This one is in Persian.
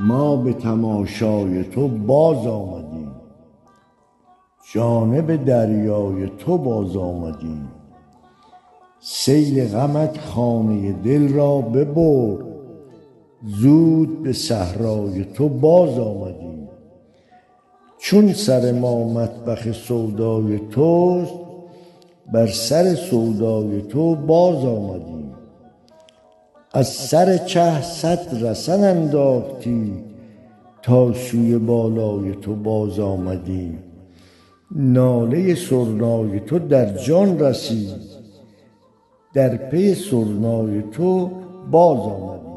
ما به تماشای تو باز آمدیم، جانب دریای تو باز آمدیم. سیل غمت خانه دل را ببرد، زود به صحرای تو باز آمدیم. چون سر ما مطبخ سودای توست، بر سر سودای تو باز آمدیم. از سر چه صد رسن انداختی، تا سوی بالای تو باز آمدیم. ناله سرنای تو در جان رسید، در پی سرنای تو باز آمدیم.